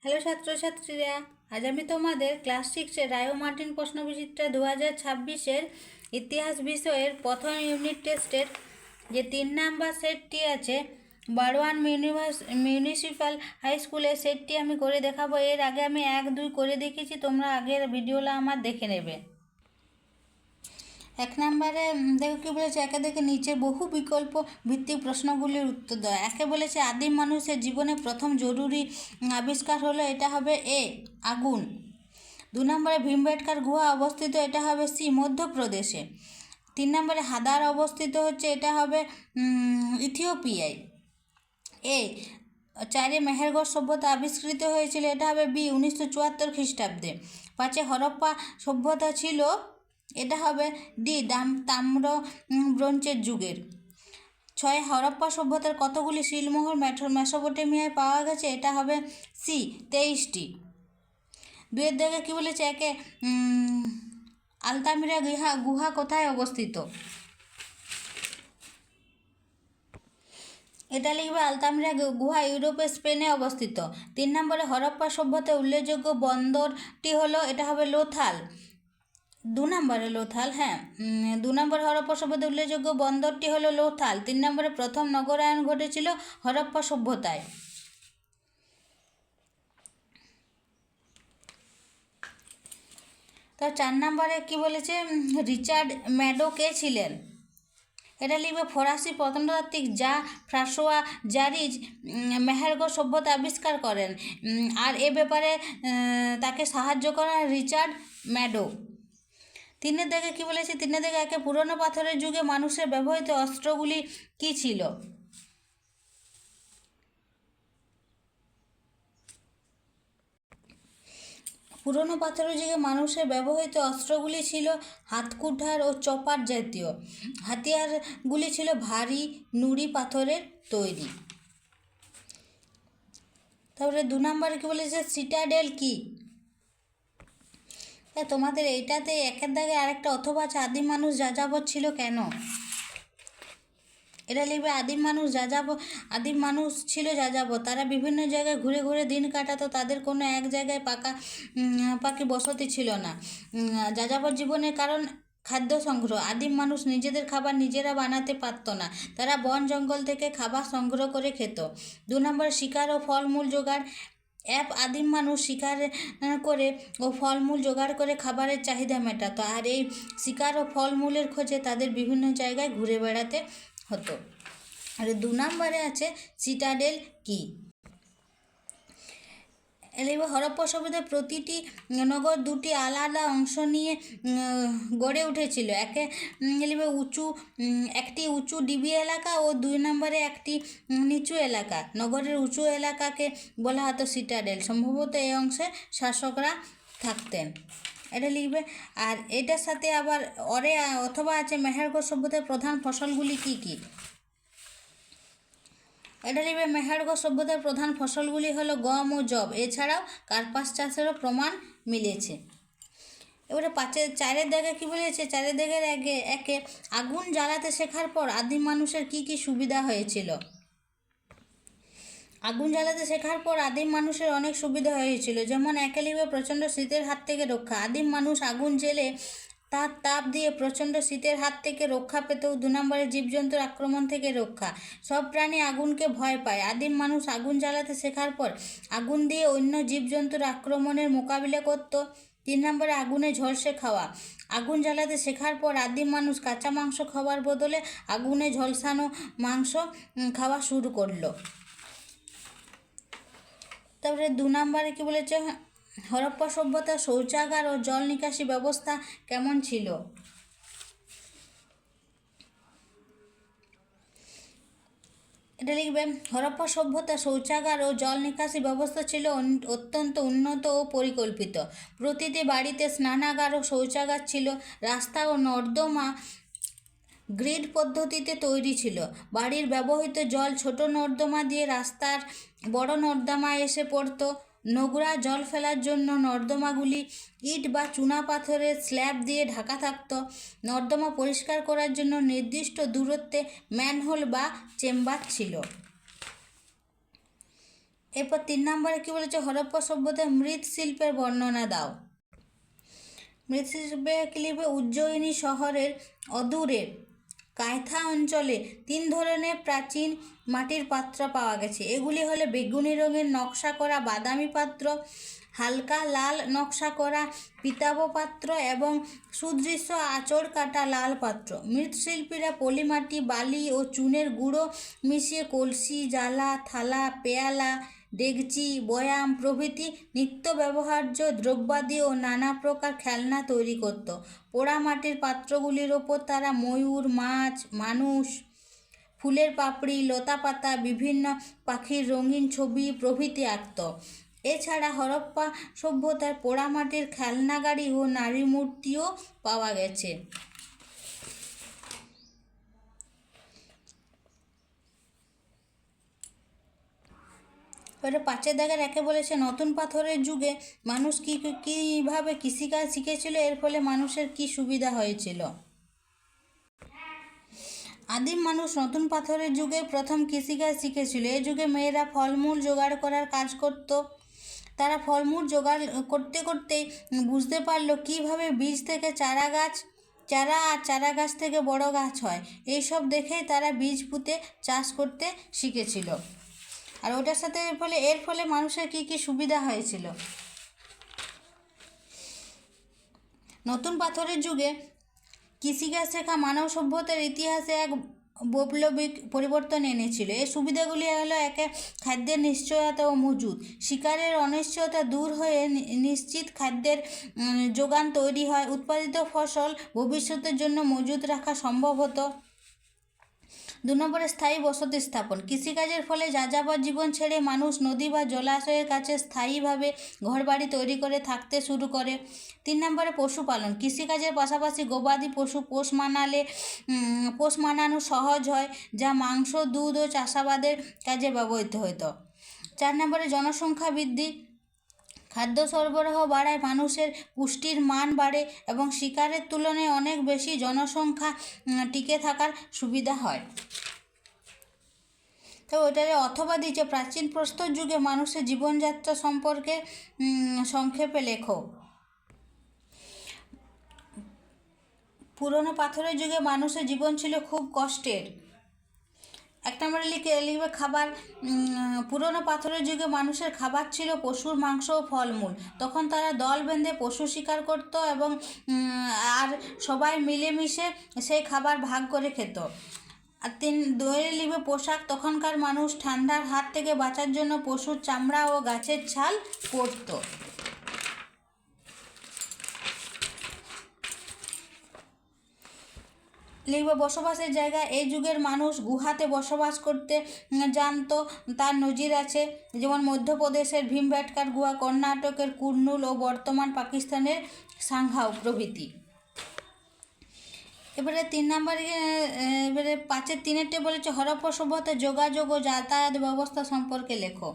Hello ছাত্রছাত্রীরা, আজ আমি তোমাদের ক্লাস 6-এর রায় ও মার্টিন প্রশ্নবিচিত্রা 2026-এর ইতিহাস বিষয়ের প্রথম ইউনিট টেস্টের যে 3 নাম্বার সেটটি আছে বারওয়ান মিউনিসিপ্যাল হাই স্কুলের সেটটি আমি করে দেখাবো। এর আগে আমি 1-2 করে দেখিয়েছি, তোমরা আগের ভিডিওটা আমার দেখে নেবে। 1 নম্বরে দেখো কী বলেছে, একে দেখে নিচে বহু বিকল্প ভিত্তিক প্রশ্নগুলির উত্তর দেওয়া। একে বলেছে আদিম মানুষের জীবনে প্রথম জরুরি আবিষ্কার হলো, এটা হবে এ আগুন। 2 নম্বরে ভীমবেটকার গুহা অবস্থিত, এটা হবে সি মধ্যপ্রদেশে। 3 নম্বরে হাদার অবস্থিত হচ্ছে, এটা হবে ইথিওপিয়ায়। এ 4 মেহেরগড় সভ্যতা আবিষ্কৃত হয়েছিল, এটা হবে বি 1974 খ্রিস্টাব্দে। 5 হরপ্পা সভ্যতা ছিল, এটা হবে ডি তাম্র ব্রোঞ্জের যুগের। 6 হরপ্পা সভ্যতার কতগুলি শিলমোহর মেসোপটেমিয়ায় পাওয়া গেছে, এটা হবে সি 23টি। 2 দিকে কী বলেছে, একে আলতামিরা গুহা কোথায় অবস্থিত, এটা লিখবে আলতামিরা গুহা ইউরোপের স্পেনে অবস্থিত। 3 নম্বরে হরপ্পা সভ্যতার উল্লেখযোগ্য বন্দরটি হলো, এটা হবে লোথাল। 2 নম্বরে লোথাল, 2 নম্বরে হরপ্পা সভ্যতার উল্লেখযোগ্য বন্দরটি হলো লোথাল। 3 নম্বরে প্রথম নগরায়ন ঘটেছিল হরপ্পা সভ্যতায়। তো 4 নম্বরে কি বলেছে, রিচার্ড ম্যাডো কে ছিলেন, এটা লিখবে ফরাসি প্রত্নতাত্ত্বিক যা ফ্রাঁসোয়া জারিজ মেহেরগড় সভ্যতা আবিষ্কার করেন, আর এ ব্যাপারে তাকে সাহায্য করেন রিচার্ড ম্যাডো। 3 দিকে কী বলেছে, 3 দিকে একে পুরনো পাথরের যুগে মানুষের ব্যবহৃত অস্ত্রগুলি কী ছিল, পুরনো পাথরের যুগে মানুষের ব্যবহৃত অস্ত্রগুলি ছিল হাতকুঠার ও চপার জাতীয়। হাতিয়ারগুলি ছিল ভারী নুড়ি পাথরের তৈরি। তারপরে 2 নম্বরে কী বলেছে, সিটাডেল কি, তোমাদের এইটাতে একের দাগে আরেকটা অথবা আছে, আদিম মানুষ যাযাবর ছিল কেন, এটা লিখবে আদিম মানুষ ছিল যাযাবর। তারা বিভিন্ন জায়গায় ঘুরে ঘুরে দিন কাটাতো, তাদের কোনো এক জায়গায় পাকি বসতি ছিল না। যাযাবর জীবনের কারণ খাদ্য সংগ্রহ। আদিম মানুষ নিজেদের খাবার নিজেরা বানাতে পারতো না, তারা বন জঙ্গল থেকে খাবার সংগ্রহ করে খেত। 2 নম্বরে শিকার ও ফলমূল জোগাড়। আদিম মানুষ শিকার করে ও ফলমূল জোগাড় করে খাবারের চাহিদা মেটাতো, আর এই শিকার ও ফলমূলের খোঁজে তাদের বিভিন্ন জায়গায় ঘুরে বেড়াতে হতো। আর 2 নম্বরে আছে সিটাডেল কি, হরপ্পা সভ্যতার প্রতিটি নগর 2টি আলাদা অংশ নিয়ে গড়ে উঠেছিল। একটি উঁচু ডিবি এলাকা ও 2 নম্বরে একটি নিচু এলাকা। নগরের উঁচু এলাকাকে বলা হতো সিটাডেল। সম্ভবত এই অংশে শাসকরা থাকতেন, এটা লিখবে। আর এটার সাথে আবার অথবা আছে মেহেরগড় সভ্যতার প্রধান ফসলগুলি কী কী, এটা লিখবে মেহেরগড় সভ্যতার প্রধান ফসলগুলি হলো গম ও যব, এছাড়াও কার্পাস চাষেরও প্রমাণ মিলেছে। এবারে 4 দাগে কী বলেছে, 4 দাগের একে আগুন জ্বালাতে শেখার পর আদিম মানুষের কী কী সুবিধা হয়েছিল। আগুন জ্বালাতে শেখার পর আদিম মানুষের অনেক সুবিধা হয়েছিল, যেমন একে লিখবে প্রচণ্ড শীতের হাত থেকে রক্ষা। আদিম মানুষ আগুন জ্বেলে তার তাপ দিয়ে প্রচণ্ড শীতের হাত থেকে রক্ষা পেত। 2 নম্বরে জীবজন্তুর আক্রমণ থেকে রক্ষা। সব প্রাণী আগুনকে ভয় পায়। আদিম মানুষ আগুন জ্বালাতে শেখার পর আগুন দিয়ে অন্য জীবজন্তুর আক্রমণের মোকাবিলা করত। 3 নম্বরে আগুনে ঝলসে খাওয়া। আগুন জ্বালাতে শেখার পর আদিম মানুষ কাঁচা মাংস খাওয়ার বদলে আগুনে ঝলসানো মাংস খাওয়া শুরু করলো। তারপরে 2 নম্বরে কী বলেছে, হরপ্পা সভ্যতার শৌচাগার ও জল নিকাশি ব্যবস্থা কেমন ছিল, এটা লিখবে হরপ্পা সভ্যতার শৌচাগার ও জল নিকাশি ব্যবস্থা ছিল অত্যন্ত উন্নত ও পরিকল্পিত। প্রতিটি বাড়িতে স্নানাগার ও শৌচাগার ছিল। রাস্তা ও নর্দমা গ্রিড পদ্ধতিতে তৈরি ছিল। বাড়ির ব্যবহৃত জল ছোট নর্দমা দিয়ে রাস্তার বড় নর্দমায় এসে পড়ত। নোংরা জল ফেলার জন্য নর্দমাগুলি ইট বা চুনা পাথরের স্ল্যাব দিয়ে ঢাকা থাকত। নর্দমা পরিষ্কার করার জন্য নির্দিষ্ট দূরত্বে ম্যানহোল বা চেম্বার ছিল। এরপর 3 নম্বরে কী বলেছে, হরপ্পা সভ্যতায় মৃৎশিল্পের বর্ণনা দাও। মৃৎশিল্পে কী লিখবে, উজ্জয়িনী শহরের অদূরে কায়থা অঞ্চলে 3 ধরনের প্রাচীন মাটির পাত্র পাওয়া গেছে। এগুলি হলো বেগুনি রঙের নকশা করা বাদামি পাত্র, হালকা লাল নকশা করা পিতাব পাত্র এবং সুদৃশ্য আঁচড় কাটা লাল পাত্র। মৃৎশিল্পীরা পলিমাটি, বালি ও চুনের গুঁড়ো মিশিয়ে কলসি, জালা, থালা, পেয়ালা, ডেকচি, বয়াম প্রভৃতি নিত্য ব্যবহার্য দ্রব্যাদি ও নানা প্রকার খেলনা তৈরি করত। পোড়া মাটির পাত্রগুলির ওপর তারা ময়ূর, মাছ, মানুষ, ফুলের পাপড়ি, লতা পাতা, বিভিন্ন পাখির রঙিন ছবি প্রভৃতি আঁকত। এছাড়া হরপ্পা সভ্যতার পোড়ামাটির খেলনা গাড়ি ও নারী মূর্তিও পাওয়া গেছে। এবারে 5 দাগের 1 বলেছে, নতুন পাথরের যুগে মানুষ কীভাবে কৃষিকাজ শিখেছিল, এর ফলে মানুষের কী সুবিধা হয়েছিল। আদিম মানুষ নতুন পাথরের যুগে প্রথম কৃষিকাজ শিখেছিল। এই যুগে মেয়েরা ফলমূল জোগাড় করার কাজ করত। তারা ফলমূল জোগাড় করতে করতেই বুঝতে পারলো কীভাবে বীজ থেকে চারা আর চারা গাছ থেকে বড় গাছ হয়। এইসব দেখেই তারা বীজ পুঁতে চাষ করতে শিখেছিল। আর ওটার সাথে এর ফলে মানুষের কী কী সুবিধা হয়েছিল। নতুন পাথরের যুগে কৃষিকাজ শেখা মানব সভ্যতার ইতিহাসে এক বৈপ্লবিক পরিবর্তন এনেছিল। এই সুবিধাগুলি হলো, একে খাদ্যের নিশ্চয়তা ও মজুদ। শিকারের অনিশ্চয়তা দূর হয়ে নিশ্চিত খাদ্যের যোগান তৈরি হয়। উৎপাদিত ফসল ভবিষ্যতের জন্য মজুদ রাখা সম্ভব হতো। 2 নম্বরে স্থায়ী বসতি স্থাপন। কৃষিকাজের ফলে যাযাবর জীবন ছেড়ে মানুষ নদী বা জলাশয়ের কাছে স্থায়ীভাবে ঘরবাড়ি তৈরি করে থাকতে শুরু করে। 3 নম্বরে পশুপালন। কৃষিকাজের পাশাপাশি গবাদি পশু পোষ মানানো সহজ হয়, যা মাংস, দুধ ও চাষাবাদের কাজে ব্যবহৃত হতো। 4 নম্বরে জনসংখ্যা বৃদ্ধি। খাদ্য সরবরাহ বাড়ায়, মানুষের পুষ্টির মান বাড়ে এবং শিকারের তুলনায় অনেক বেশি জনসংখ্যা টিকে থাকার সুবিধা হয়। তো ওটারে অথবা দিচ্ছে, প্রাচীন প্রস্তর যুগে মানুষের জীবনযাত্রা সম্পর্কে সংক্ষেপে লেখো। পুরনো পাথরের যুগে মানুষের জীবন ছিল খুব কষ্টের। 1 নম্বরে লিখবে খাবার। পুরনো পাথরের যুগে মানুষের খাবার ছিল পশুর মাংস ও ফলমূল। তখন তারা দল বেঁধে পশু শিকার করত এবং আর সবাই মিলেমিশে সেই খাবার ভাগ করে খেত। আর 3 লিখবে পোশাক। তখনকার মানুষ ঠান্ডার হাত থেকে বাঁচার জন্য পশুর চামড়া ও গাছের ছাল পরত। লিখবে বসবাসের জায়গা। এই যুগের মানুষ গুহাতে বসবাস করতে জানতো, তার নজির আছে, যেমন মধ্যপ্রদেশের ভীমবেটকার গুহা, কর্ণাটকের কুর্নুল ও বর্তমান পাকিস্তানের সাংহাও প্রভৃতি। এবারে 3 নম্বরে 5-এর 3-এরটা বলেছে, হরপ্পা সভ্যতার যোগাযোগ ও যাতায়াত ব্যবস্থা সম্পর্কে লেখো।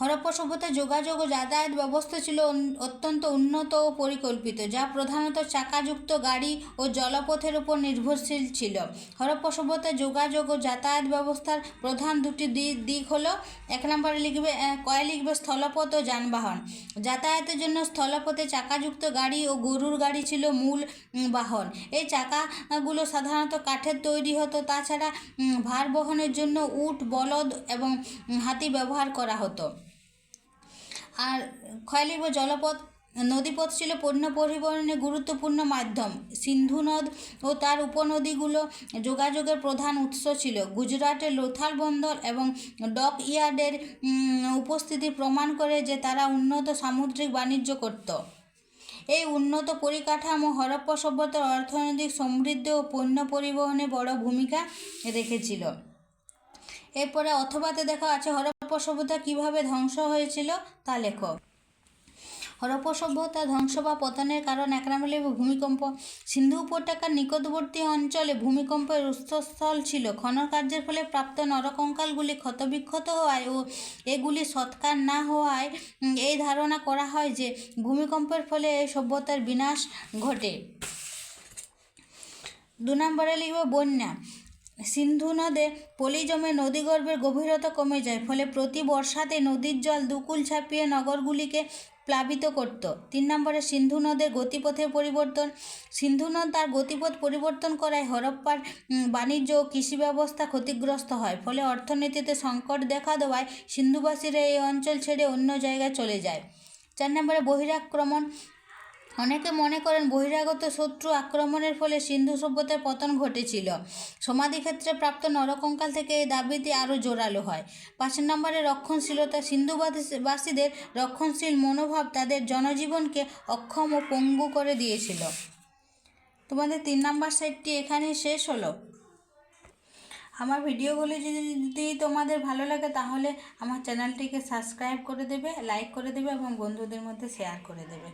হরপ্পা সভ্যতার যোগাযোগ ও যাতায়াত ব্যবস্থা ছিল অত্যন্ত উন্নত ও পরিকল্পিত, যা প্রধানত চাকাযুক্ত গাড়ি ও জলপথের উপর নির্ভরশীল ছিল। হরপ্পা সভ্যতার যোগাযোগ ও যাতায়াত ব্যবস্থার প্রধান 2টি দিক হলো, 1 নম্বরে লিখবে স্থলপথ ও যানবাহন। যাতায়াতের জন্য স্থলপথে চাকাযুক্ত গাড়ি ও গরুর গাড়ি ছিল মূল বাহন। এই চাকাগুলো সাধারণত কাঠের তৈরি হতো। তাছাড়া ভার বহনের জন্য উট, বলদ এবং হাতি ব্যবহার করা হতো। আর লিখব জলপথ। নদীপথ ছিল পণ্য পরিবহনের গুরুত্বপূর্ণ মাধ্যম। সিন্ধু নদ ও তার উপনদীগুলো যোগাযোগের প্রধান উৎস ছিল। গুজরাটের লোথাল বন্দর এবং ডক ইয়ার্ডের উপস্থিতি প্রমাণ করে যে তারা উন্নত সামুদ্রিক বাণিজ্য করত। এই উন্নত পরিকাঠামো হরপ্পা সভ্যতার অর্থনৈতিক সমৃদ্ধি ও পণ্য পরিবহনে বড় ভূমিকা রেখেছিল। এরপরে অথবাতে দেখা আছে হরপ্পা সভ্যতা কীভাবে ধ্বংস হয়েছিল তা লেখো। হরপ্পা সভ্যতা ধ্বংস বা পতনের কারণ 1 নম্বরে ভূমিকম্প। সিন্ধু উপত্যকার নিকটবর্তী অঞ্চলে ভূমিকম্পের উৎসস্থল ছিল। খনন কার্যের ফলে প্রাপ্ত নরকঙ্কালগুলি ক্ষতবিক্ষত হওয়ায় ও এগুলি সৎকার না হওয়ায় এই ধারণা করা হয় যে ভূমিকম্পের ফলে এই সভ্যতার বিনাশ ঘটে। 2 নম্বরে লিখব বন্যা। সিন্ধু নদে পলি জমে নদীগর্ভের গভীরতা কমে যায়, ফলে প্রতি বর্ষাতে নদীর জল দুকুল ছাপিয়ে নগরগুলিকে প্লাবিত করত। 3 নম্বরে সিন্ধু নদের গতিপথের পরিবর্তন। সিন্ধু নদ তার গতিপথ পরিবর্তন করায় হরপ্পার বাণিজ্য ও কৃষি ব্যবস্থা ক্ষতিগ্রস্ত হয়, ফলে অর্থনীতিতে সংকট দেখা দেওয়ায় সিন্ধুবাসীরা এই অঞ্চল ছেড়ে অন্য জায়গায় চলে যায়। 4 নম্বরে বহিরাক্রমণ। অনেকে মনে করেন বহিরাগত শত্রু আক্রমণের ফলে সিন্ধু সভ্যতার পতন ঘটেছিল। সমাধিক্ষেত্রে প্রাপ্ত নরকঙ্কাল থেকে এই দাবিটি আরও জোরালো হয়। 5 নম্বরে রক্ষণশীলতা। সিন্ধুবাসীদের রক্ষণশীল মনোভাব তাদের জনজীবনকে অক্ষম ও পঙ্গু করে দিয়েছিল। তোমাদের 3 নম্বর সেটটি এখানেই শেষ হলো। আমার ভিডিওগুলি যদি তোমাদের ভালো লাগে তাহলে আমার চ্যানেলটিকে সাবস্ক্রাইব করে দেবে, লাইক করে দেবে এবং বন্ধুদের মধ্যে শেয়ার করে দেবে।